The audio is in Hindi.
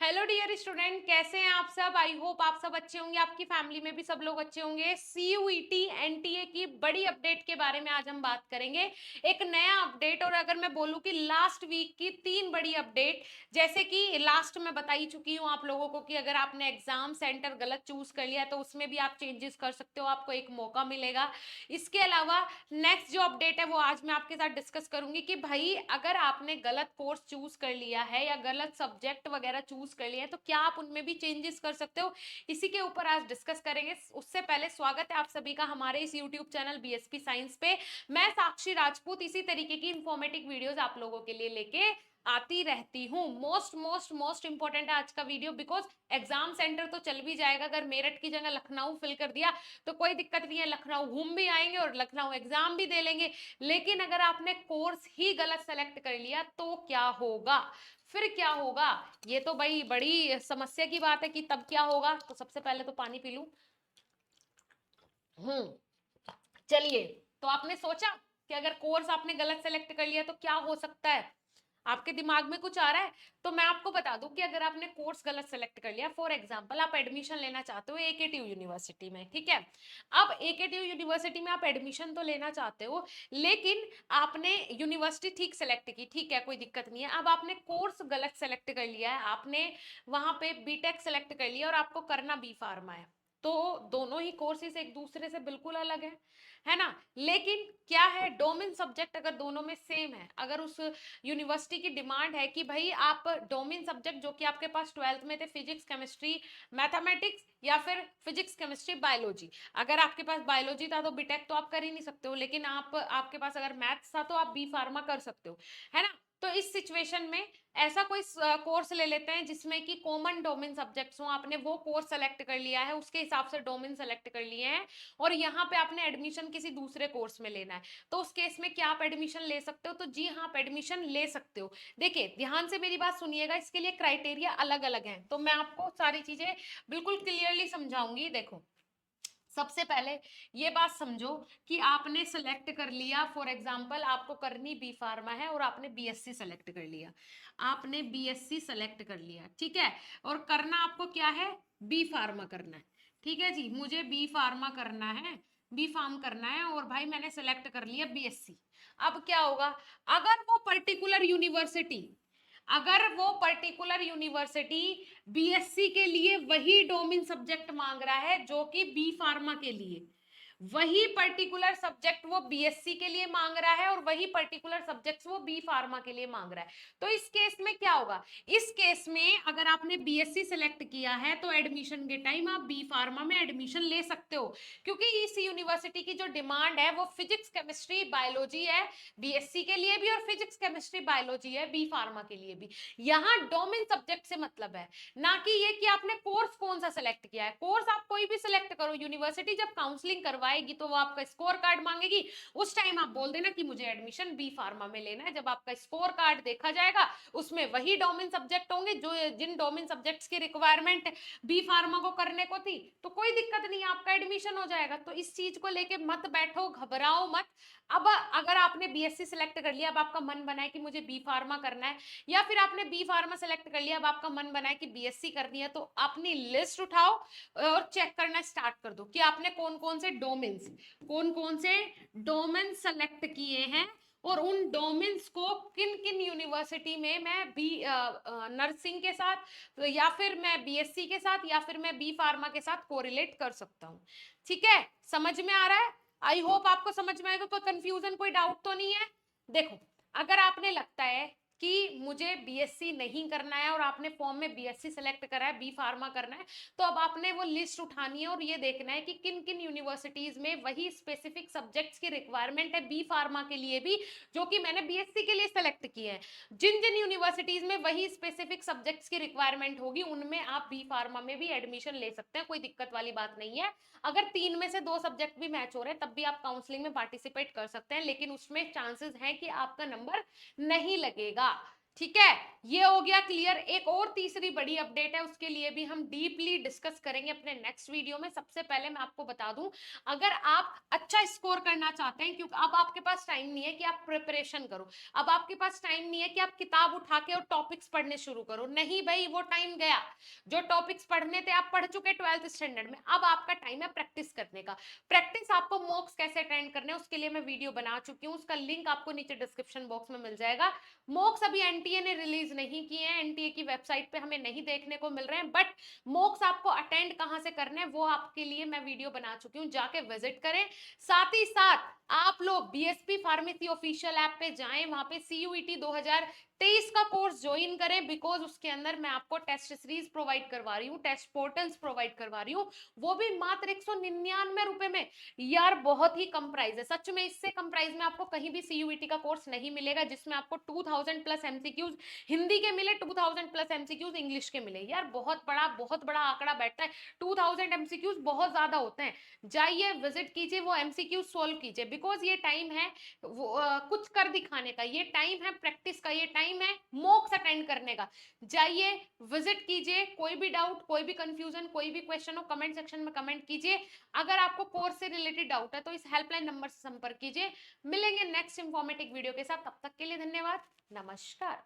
हेलो डियर स्टूडेंट, कैसे हैं आप सब। आई होप आप सब अच्छे होंगे, आपकी फैमिली में भी सब लोग अच्छे होंगे। सीयूईटी एनटीए की बड़ी अपडेट के बारे में आज हम बात करेंगे। एक नया अपडेट, और अगर मैं बोलूं कि लास्ट वीक की 3 बड़ी अपडेट, जैसे कि लास्ट में बता ही चुकी हूं आप लोगों को कि अगर आपने एग्जाम सेंटर गलत चूज कर लिया तो उसमें भी आप चेंजेस कर सकते हो, आपको एक मौका मिलेगा। इसके अलावा नेक्स्ट जो अपडेट है वो आज मैं आपके साथ डिस्कस करूंगी कि भाई अगर आपने गलत कोर्स चूज कर लिया है या गलत सब्जेक्ट वगैरह चूज कर लिया है तो क्या आप उनमें भी चेंजेस कर सकते हो। इसी के ऊपर आज डिस्कस करेंगे। उससे पहले स्वागत है आप सभी का हमारे इस यूट्यूब चैनल बीएसपी साइंस पे। मैं साक्षी राजपूत इसी तरीके की इंफॉर्मेटिव वीडियोस आप लोगों के लिए लेके आती रहती हूँ। मोस्ट मोस्ट मोस्ट इंपॉर्टेंट है आज का वीडियो, बिकॉज एग्जाम सेंटर तो चल भी जाएगा। अगर मेरठ की जगह लखनऊ फिल कर दिया तो कोई दिक्कत नहीं है, लखनऊ घूम भी आएंगे और लखनऊ एग्जाम भी दे लेंगे। लेकिन अगर आपने कोर्स ही गलत सेलेक्ट कर लिया तो क्या होगा, फिर क्या होगा, ये तो भाई बड़ी समस्या की बात है कि तब क्या होगा। तो सबसे पहले तो पानी पी लूं। चलिए, तो आपने सोचा कि अगर कोर्स आपने गलत सेलेक्ट कर लिया तो क्या हो सकता है, आपके दिमाग में कुछ आ रहा है। तो मैं आपको बता दूं कि अगर आपने कोर्स गलत सेलेक्ट कर लिया, फॉर एग्जांपल आप एडमिशन लेना चाहते हो एकेटीयू यूनिवर्सिटी में, ठीक है। अब एकेटीयू यूनिवर्सिटी में आप एडमिशन तो लेना चाहते हो, लेकिन आपने यूनिवर्सिटी ठीक सेलेक्ट की, ठीक है, कोई दिक्कत नहीं है। अब आपने कोर्स गलत सेलेक्ट कर लिया है, आपने वहां पे बीटेक सेलेक्ट कर लिया और आपको करना बी फार्मा है। तो दोनों ही कोर्सेज एक दूसरे से बिल्कुल अलग है ना। लेकिन क्या है, डोमेन सब्जेक्ट अगर दोनों में सेम है, अगर उस यूनिवर्सिटी की डिमांड है कि भाई आप डोमेन सब्जेक्ट जो कि आपके पास 12th में थे, फिजिक्स केमिस्ट्री मैथमेटिक्स या फिर फिजिक्स केमिस्ट्री बायोलॉजी, अगर आपके पास बायोलॉजी था तो बीटेक तो आप कर ही नहीं सकते हो, लेकिन आपके पास अगर मैथ्स था तो आप बी फार्मा कर सकते हो, है ना। तो इस सिचुएशन में ऐसा कोई कोर्स ले लेते हैं जिसमें कि कॉमन डोमेन सब्जेक्ट्स हो। आपने वो कोर्स सेलेक्ट कर लिया है, उसके हिसाब से डोमेन सेलेक्ट कर लिए हैं, और यहाँ पे आपने एडमिशन किसी दूसरे कोर्स में लेना है। तो उस केस में क्या आप एडमिशन ले सकते हो? तो जी हाँ, आप एडमिशन ले सकते हो। देखिए ध्यान से मेरी बात सुनिएगा, इसके लिए क्राइटेरिया अलग अलग हैं, तो मैं आपको सारी चीजें बिल्कुल क्लियरली समझाऊंगी। देखो, सबसे पहले ये बात समझो कि आपने सेलेक्ट कर लिया, फॉर एग्जांपल आपको करनी बी फार्मा है और आपने बीएससी सेलेक्ट कर लिया, आपने बीएससी सेलेक्ट कर लिया, ठीक है। और करना आपको क्या है, बी फार्मा करना है, ठीक है जी, मुझे बी फार्मा करना है, बी फार्म करना है, और भाई मैंने सेलेक्ट कर लिया बीएससी। अब क्या होगा, अगर वो पर्टिकुलर यूनिवर्सिटी, अगर वो पर्टिकुलर यूनिवर्सिटी बीएससी के लिए वही डोमेन सब्जेक्ट मांग रहा है जो कि बी फार्मा के लिए, वही पर्टिकुलर सब्जेक्ट वो बीएससी के लिए मांग रहा है और वही पर्टिकुलर सब्जेक्ट्स वो बी फार्मा के लिए मांग रहा है, तो इस केस में क्या होगा, इस केस में अगर आपने बीएससी सेलेक्ट किया है तो एडमिशन के टाइम आप बी फार्मा में एडमिशन ले सकते हो, क्योंकि इस यूनिवर्सिटी की जो डिमांड है वो फिजिक्स केमिस्ट्री बायोलॉजी है बीएससी के लिए भी, और फिजिक्स केमिस्ट्री बायोलॉजी है बी फार्मा के लिए भी। यहाँ डोमेन सब्जेक्ट से मतलब है, ना कि ये कि आपने कोर्स कौन सा सेलेक्ट किया है। कोर्स आप कोई भी सिलेक्ट करो, यूनिवर्सिटी जब काउंसलिंग करवाएगी तो वो आपका स्कोर कार्ड मांगेगी, उस टाइम आप बोल देना कि मुझे एडमिशन बी फार्मा में लेना है। जब आपका स्कोर कार्ड देखा जाएगा उसमें वही डोमेन सब्जेक्ट होंगे जो जिन डोमेन सब्जेक्ट्स की रिक्वायरमेंट बी फार्मा को करने को थी, तो कोई दिक्कत नहीं, आपका एडमिशन हो जाएगा। तो इस चीज को लेके मत बैठो, घबराओ मत। अब अगर आपने बीएससी सिलेक्ट कर लिया, अब आपका मन बना है कि मुझे बी फार्मा करना है, या फिर आपने बी फार्मा सेलेक्ट कर लिया, अब आपका मन बना है कि बीएससी करनी है, तो अपनी लिस्ट उठाओ और चेक करना स्टार्ट कर दो कि आपने कौन कौन से डोमेन सेलेक्ट किए हैं, और उन डोमेन्स को किन किन यूनिवर्सिटी में मैं बी नर्सिंग के साथ, या फिर मैं बीएससी के साथ, या फिर मैं बी फार्मा के साथ कोरिलेट कर सकता हूँ। ठीक है, समझ में आ रहा है? आई होप आपको समझ में आएगा, कोई कंफ्यूजन कोई डाउट तो नहीं है। देखो, अगर आपने लगता है कि मुझे बीएससी नहीं करना है और आपने फॉर्म में बीएससी सेलेक्ट करा है, बी फार्मा करना है, तो अब आपने वो लिस्ट उठानी है और ये देखना है कि किन किन यूनिवर्सिटीज में वही स्पेसिफिक सब्जेक्ट्स की रिक्वायरमेंट है बी फार्मा के लिए भी, जो कि मैंने बीएससी के लिए सेलेक्ट किए हैं। जिन जिन यूनिवर्सिटीज में वही स्पेसिफिक सब्जेक्ट्स की रिक्वायरमेंट होगी उनमें आप बी फार्मा में भी एडमिशन ले सकते हैं, कोई दिक्कत वाली बात नहीं है। अगर 3 में से 2 सब्जेक्ट भी मैच हो रहे हैं तब भी आप काउंसलिंग में पार्टिसिपेट कर सकते हैं, लेकिन उसमें चांसेस हैं कि आपका नंबर नहीं लगेगा। ठीक है, ये हो गया क्लियर। एक और तीसरी बड़ी अपडेट है, उसके लिए भी हम डीपली डिस्कस करेंगे अपने नेक्स्ट वीडियो में। सबसे पहले मैं आपको बता दूं, अगर आप अच्छा स्कोर करना चाहते हैं, क्योंकि अब आपके पास टाइम नहीं है कि आप प्रिपरेशन करो, अब आपके पास टाइम नहीं है कि आप किताब उठा के और टॉपिक्स पढ़ने शुरू करो, नहीं भाई, वो टाइम गया। जो टॉपिक्स पढ़ने थे आप पढ़ चुके 12th स्टैंडर्ड में, अब आपका टाइम है प्रैक्टिस करने का। प्रैक्टिस आपको मॉक्स कैसे अटेंड करने हैं उसके लिए मैं वीडियो बना चुकी हूँ, उसका लिंक आपको नीचे डिस्क्रिप्शन बॉक्स में मिल जाएगा। मॉक्स अभी एनटीए ने रिलीज नहीं किए हैं, एनटीए की वेबसाइट पे हमें नहीं देखने को मिल रहे हैं, बट मॉक्स आपको अटेंड कहां से करने हैं वो आपके लिए मैं वीडियो बना चुकी हूं, जाके विजिट करें। साथ ही साथ आप लोग बीएसपी फार्मेसी ऑफिशियल ऐप पे जाएं, वहां पे सीयूईटी 2023 का कोर्स ज्वाइन करें, बिकॉज उसके अंदर मैं आपको टेस्ट सीरीज प्रोवाइड करवा रही हूँ, टेस्ट पोर्टल्स प्रोवाइड करवा रही हूँ, वो भी मात्र 199 रुपए में। यार बहुत ही कम प्राइस है, सच में इससे कम प्राइस में आपको कहीं भी सीयूईटी का कोर्स नहीं मिलेगा, जिसमें आपको 2000 प्लस एमसीक्यूज हिंदी के मिले, 2000 प्लस एमसीक्यूज इंग्लिश के मिले। यार बहुत बड़ा आंकड़ा बैठता है, 2000 एमसीक्यूज बहुत ज्यादा होते हैं। जाइए विजिट कीजिए, वो एमसीक्यूज सोल्व कीजिए, बिकॉज ये टाइम है वो, कुछ कर दिखाने का, ये टाइम है प्रैक्टिस का, ये टाइम है मॉक्स अटेंड करने का। जाइए विजिट कीजिए, कोई भी डाउट, कोई भी कंफ्यूजन, कोई भी क्वेश्चन हो कमेंट सेक्शन में कमेंट कीजिए। अगर आपको कोर्स से रिलेटेड डाउट है तो इस हेल्पलाइन नंबर से संपर्क कीजिए। मिलेंगे नेक्स्ट इंफॉर्मेटिव वीडियो के साथ, तब तक के लिए धन्यवाद, नमस्कार।